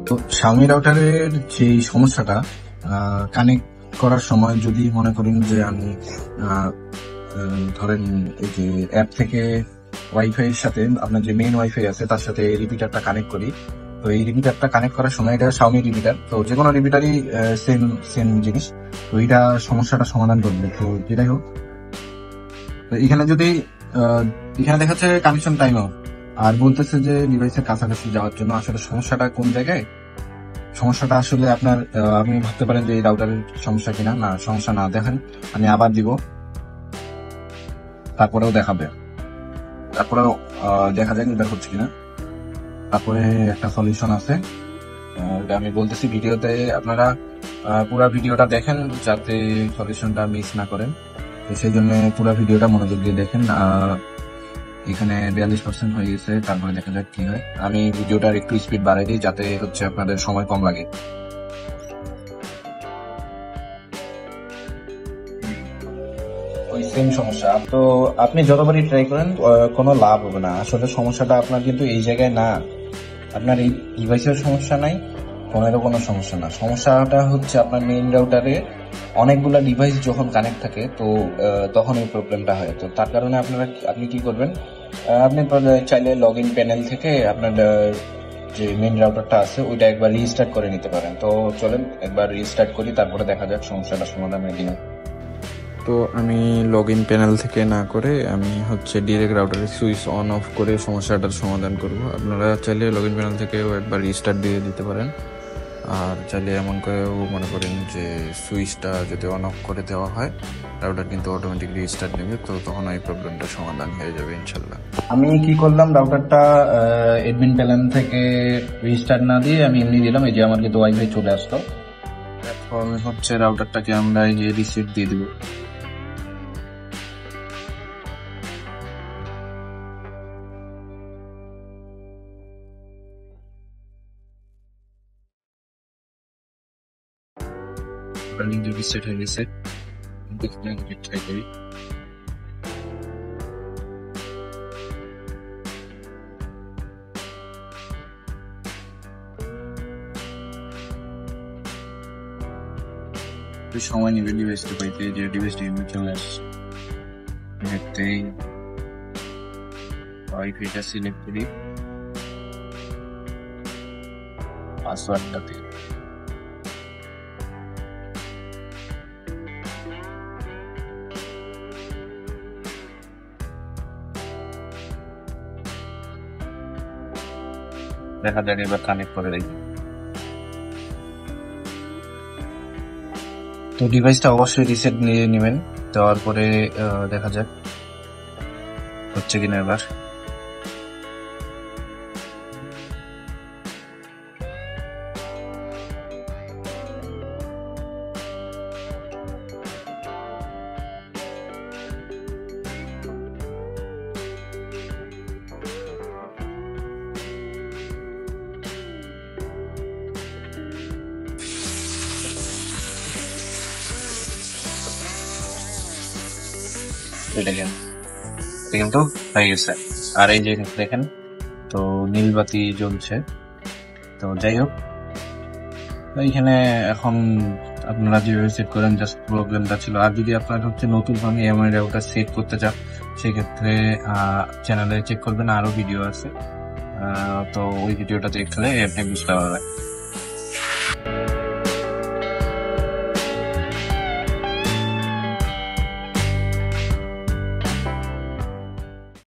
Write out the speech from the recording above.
তো Xiaomi রাউটারের যে সমস্যাটা কানেক্ট করার সময় যদি মনে করেন যে আমি ধরেন এই যে অ্যাপ থেকে ওয়াইফাই এর সাথে আপনার যে মেইন ওয়াইফাই আছে তার সাথে রিপিটারটা কানেক্ট করি। তো এই রিপিটারটা কানেক্ট করার সময় এটা Xiaomi রিপিটার, তো যে কোনো রিপিটারই সেম সেম জিনিস। তো এটা সমস্যাটা সমাধান করবে। তো যেটাই হোক, তো এখানে যদি এখানে দেখাচ্ছে কানেকশন টাইম অফ আর বলতেছে যে ডিভাইসের কাছাকাছি যাওয়ার জন্য। আসলে সমস্যাটা কোন জায়গায়? সমস্যাটা আসলে আপনার আপনি ভাবতে পারেন যে এই রাউটারের সমস্যা কিনা। না, সমস্যা না। দেখেন আমি আবার দিব, তারপরেও দেখাবে, তারপরেও দেখা যায় বের হচ্ছে কিনা। তারপরে একটা সলিউশন আছে, এটা আমি বলতেছি ভিডিওতে, আপনারা পুরো ভিডিওটা দেখেন যাতে সলিউশনটা মিস না করেন। তো সেই জন্য পুরো ভিডিওটা মনোযোগ দিয়ে দেখেন। এখানে 42% হয়ে গেছে, তারপরে দেখা যাক কি হয়। আমি ভিডিওটার একটু স্পিড বাড়াই দিই যাতে হচ্ছে আপনাদের সময় কম লাগে। ওই সেম সমস্যা। তো আপনি যতবারই ট্রাই করেন কোনো লাভ হবে না। আসলে সমস্যাটা আপনার কিন্তু এই জায়গায় না, আপনার এই ডিভাইসের সমস্যা নাই, ফোনেরও কোনো সমস্যা না। সমস্যাটা হচ্ছে আপনার মেইন রাউটারে অনেকগুলা ডিভাইস যখন কানেক্ট থাকে, তো তখন এই প্রবলেমটা হয়। তো তার কারণে আপনি কি করবেন, আপনি চাইলে লগ ইন প্যানেল থেকে আপনার যে মেইন রাউটারটা আছে ওইটা একবার রিস্টার্ট করে নিতে পারেন। তো চলেন একবার রিস্টার্ট করি, তারপরে দেখা যাক সমস্যাটা সমাধান হয় কিনা। তো আমি লগ ইন প্যানেল থেকে না করে আমি হচ্ছে ডিরেক্ট রাউটারের সুইচ অন অফ করে সমস্যাটার সমাধান করব। আপনারা চাইলে লগ ইন প্যানেল থেকেও একবার রিস্টার্ট দিয়ে দিতে পারেন, আর চাইলে এমন করেও মনে করেন যে সুইচটা যদি অন অফ করে দেওয়া হয় রাউটার কিন্তু অটোমেটিকলি রিস্টার্ট নেবে, তো তখন এই প্রবলেমটা সমাধান হয়ে যাবে ইনশাল্লাহ। আমি কি করলাম, রাউটারটা এডমিন প্যানেল থেকে রিস্টার্ট না দিয়ে আমি এমনি দিলাম, এই যে আমার কিন্তু ওয়াইফাই চলে আসতো। এখন হচ্ছে রাউটারটাকে আমরা এই যে রিসেট দিয়ে দিব। রিসেট হয়ে গেছে, ট্রাই করি। সময় নিবে ডিভাইসটা পাইতে, যে ডিভাইসটা এমনি চলে আসছে। ওয়াইফাইটা সিলেক্ট করি, পাসওয়ার্ডটা দিই। দেখা যাক এবার কানেক্ট করে দেখি। তো ডিভাইসটা অবশ্যই রিসেট নিয়ে নেবেন, দেওয়ার পরে দেখা যাক হচ্ছে কিনা এবার। এটা কিন্তু হয়ে গেছে। আর এই যে দেখেন, তো নীল বাতি জ্বলছে। তো যাই হোক, এইখানে এখন আপনারা যেভাবে সেট করেন জাস্ট প্রবলেমটা ছিল। আর যদি আপনার হচ্ছে নতুন ভাবে এমআই রাউটার সেট করতে চান, সেক্ষেত্রে চ্যানেলে চেক করবেন, আরো ভিডিও আছে। তো ওই ভিডিওটা দেখলে আপনি বুঝতে পারবেন।